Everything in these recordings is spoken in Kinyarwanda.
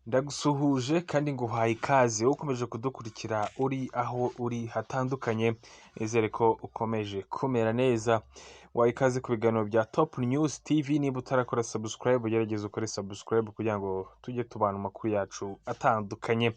Ndagusuhuje kandi nguhaye ikaze ukomeje kudukurikira uri aho uri hatandukanye, nizere ko ukomeje kumera neza. Waha ikaze ku biganiro bya Top News TV. Niba utarakora subscribe ugerageze ukore subscribe kugira ngo tujye tubana amakuru yacu atandukanye.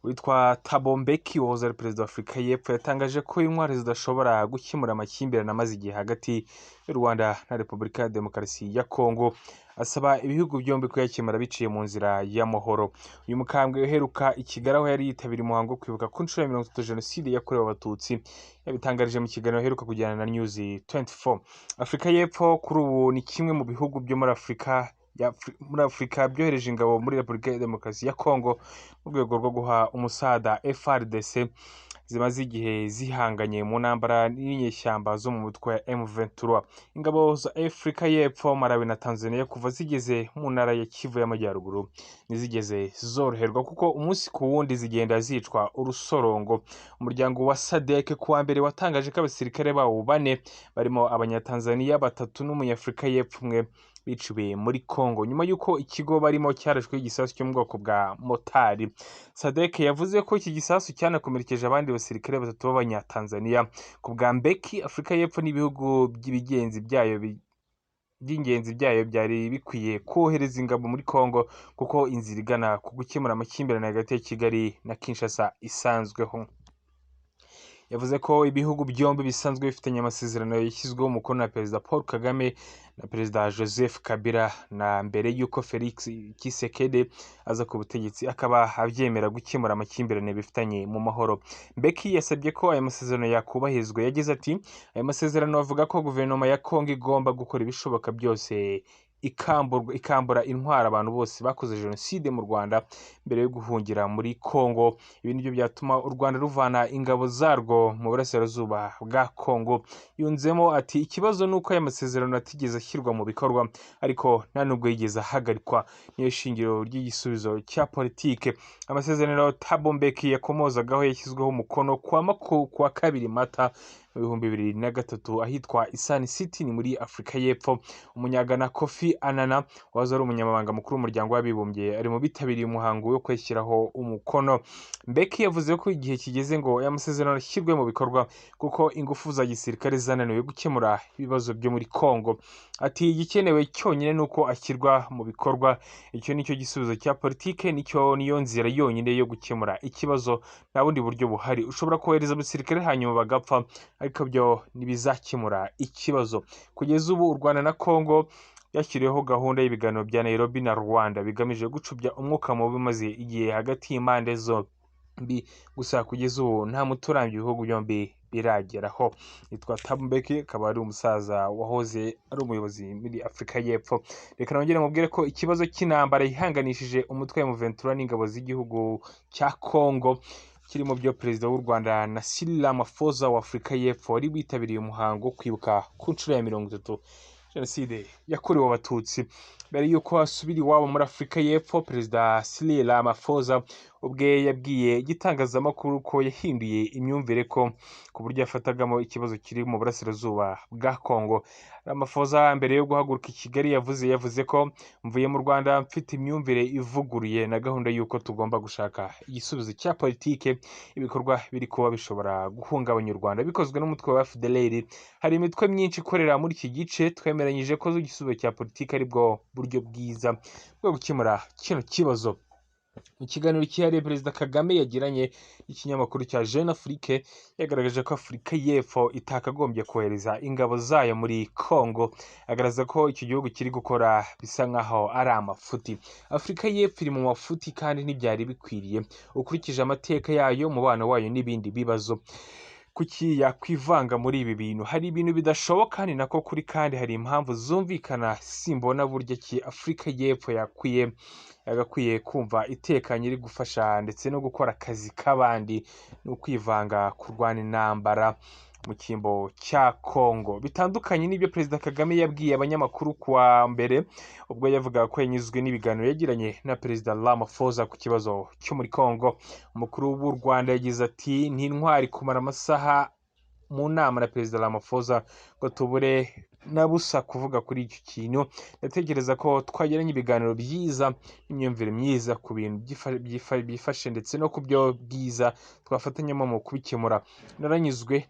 Witwa Thabo Mbeki wahoze ari perezida wa Afurika y'Epfo yatangaje ko intwari zidashobora gukemura amakimbirane amaze igihe hagati y'u Rwanda na Repubulika ya Demokarasi ya Kongo. Asaba ibihugu byombi kuyakemura biciye mu nzira y'amahoro. Uyu mukambwe uheruka i Kigali aho yari yitabiriye umuhango wo kwibuka ku nshuro ya 30 Jenoside yakorewe Abatutsi, yabitangarije mu kiganiro aheruka kujyana na News 24. Afurika y'Epfo kuri ubu ni kimwe mu bihugu byo muri Afurika byohereje ingabo muri Repubulika ya Demokarasi ya Kongo mu rwego rwo guha umusada FARDC zimaze igihe zihanganye mu ntambara n'inyeshyamba zo mu mutwe wa M23. Ingabo za Afurika y'Epfo, Malawi na Tanzania kuva zigeze mu ntara ya Kivu y'Amajyaruguru ntizigeze zoroherwa kuko umunsi ku wundi zigenda zicwa urusorongo. Umuryango wa SADC kuwa mbere watangaje ko abasirikare bawo 4 barimo abanyatanzania 3 n'umunyafurika y'Epfo umwe biciwe muri Kongo nyuma y'uko ikigo barimo cyarashwe igisasu cyo mu bwoko bwa motari. SADC yavuze ko iki gisasu cyanakomerekeje abandi basirikare 3 b'abanyatanzania. Ku bwa Mbeki, Afurika y'Epfo n'ibihugu by'ingenzi byayo byari bikwiye kohereza ingabo muri Kongo kuko inzira igana ku gukemura amakimbirane hagati ya Kigali na Kinshasa isanzweho. Yavuze ko ibihugu byombi bisanzwe bifitanye amasezerano yashyizweho umukono na Perezida Paul Kagame na Perezida Joseph Kabila na mbere y'uko Felix Tshisekedi aza ku butegetsi akaba abyemera gukemura amakimbirane bifitanye mu mahoro. Mbeki yasabye ko aya masezerano yakubahirizwa. Yagize ati aya masezerano avuga ko guverinoma ya Kongo igomba gukora ibishoboka byose ikambura intwara abantu bose bakoze jenoside mu Rwanda mbere yo guhungira muri Kongo. Ibi nibyo byatuma u Rwanda ruvana ingabo zarwo mu burasirazuba bwa Kongo. Yunzemo ati ikibazo ni uko aya masezerano atigeze ashyirwa mu bikorwa, ariko nta nubwo yigeze ahagarikwa. Niyo shingiro ry'igisubizo cya politike. Amasezerano Thabo Mbeki yakomozagaho yashyizweho umukono kuwa 2 Mata 2023 ahitwa Isani City ni muri Afurika y'Epfo. Umunyagana Kofi Annan wahoze ari umunyamabanga mukuru w'umuryango w'abibumbye ari mu bitabiriye umuhango wo kwishyiraho umukono. Mbeki yavuze ko igihe kigeze ngo aya masezerano ashyirwe mu bikorwa kuko ingufu za gisirikare zananiwe gukemura ibibazo byo muri Kongo. Ati igikenewe cyonyine nuko ashyirwa mu bikorwa. Icyo nicyo gisubizo cya politike, niyo nzira yonyine yo gukemura ikibazo. Nta bundi buryo buhari. Ushobora kohereza abasirikare hanyuma bagapfa, ariko byo ntibizakemura ikibazo. Kugeza ubu u Rwanda na Kongo yashyiriweho gahunda y'ibiganiro bya Nairobi na Rwanda bigamije gucubya umwuka mubi maze igihe hagati y'impande zombi. Gusa kugeza ubu nta muturambye ibihugu byombi birageraho. Yitwa Thabo Mbeki, akaba ari umusaza wahoze ari umuyobozi muri Afurika y'Epfo. Reka nongere mubwire ko ikibazo cy'intambara yihanganishije umutwe wa M23 n'ingabo z'igihugu cya Kongo kirimo byo Perezida w'u Rwanda na Cyril Ramaphosa wa Afurika y'Epfo wari witabiriye umuhango wo kwibuka ku nshuro ya 30 Jenoside yakorewe Abatutsi. Mbere y'uko asubira iwabo muri Afurika y'Epfo, Perezida Cyril Ramaphosa ubwe yabwiye igitangazamakuru ko yahinduye imyumvire ko ku buryo yafatagamo ikibazo kiri mu burasirazuba bwa Kongo. Ramaphosa mbere yo guhaguruka i Kigali yavuze ko mvuye mu Rwanda mfite imyumvire ivuguruye na gahunda y'uko tugomba gushaka igisubizo cya politike. Ibikorwa biri kuba bishobora guhungabanya u Rwanda bikozwe n'umutwe wa FDLR. Hari imitwe myinshi ikorera muri iki gice. Twemeranyije ko igisubizo cya politike ari bwo buryo bwiza bwo gukemura kino kibazo. Mu kiganiro cyihariye Perezida Kagame yagiranye n'ikinyamakuru cya Jeune Afrique, yagaragaje ko Afurika y'Epfo itakagombye kohereza ingabo zayo muri Kongo. Agaragaza ko icyo gihugu kiri gukora bisa nkaho ari amafuti. Afurika y'Epfo iri mu mafuti kandi ntibyari bikwiriye ukurikije amateka yayo, umubano wayo n'ibindi bibazo. Kuki yakwivanga muri ibi bintu? Hari ibintu bidashoboka, ni nako kuri, kandi hari impamvu zumvikana. Simbona buryo ki Afurika y'Epfo yagakwiye kumva itekanye iri gufasha ndetse no gukora akazi k'abandi no kwivanga kurwana intambara mu cyimbo cya Kongo. Bitandukanye n'ibyo Perezida Kagame yabwiye abanyamakuru kuwa mbere ubwo yavuga ko yanyuzwe n'ibiganiro yagiranye na Perezida Ramaphosa ku kibazo cyo muri Kongo. Umukuru w'u Rwanda yagize ati ni intwari kumara amasaha mu nama na Perezida Ramaphosa ngo tubure na busa kuvuga kuri icyo kintu. Ndatekereza ko twagiranye ibiganiro byiza n'imyumvire myiza ku bintu byifashe ndetse no ku byo bwiza twafatanyamo mu kubikemura.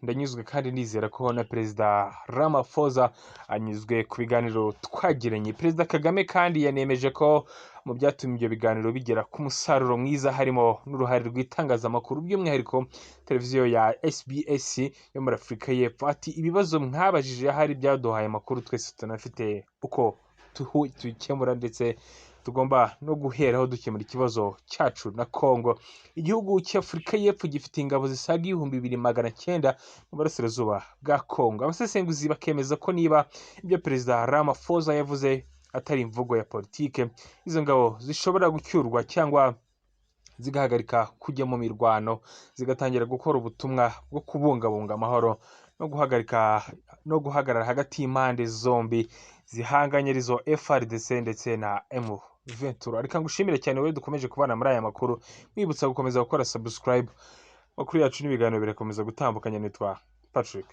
Ndanyuzwe kandi nizera ko na Perezida Ramaphosa anyuzwe ku biganiro twagiranye. Perezida Kagame kandi yanemeje ko mu byatumye ibyo biganiro bigera ku musaruro mwiza harimo n'uruhare rw'itangazamakuru by'umwihariko televiziyo ya SBS yo muri Afurika y'Epfo. Ati ibibazo mwabajije ahari byaduhaye amakuru twese tunafite uko tubikemura ndetse tugomba no guheraho dukemura ikibazo cyacu na Congo. Igihugu cy'Afurika y'Epfo gifite ingabo zisaga 2,900 mu burasirazuba bwa Congo. Abasesenguzi bakemeza ko niba ibyo Perezida Ramaphosa yavuze atari imvugo ya politike, izo ngabo zishobora gucyurwa cyangwa zigahagarika kujya mu mirwano, zigatangira gukora ubutumwa bwo kubungabunga amahoro no guhagarara hagati y'impande zombi zihanganye arizo FARDC ndetse na M23. Reka ngushimire cyane wowe dukomeje kubana muri aya makuru, mwibutsa gukomeza gukora subscribe. Amakuru yacu n'ibiganiro birakomeza gutambukanye. Nitwa Patrick.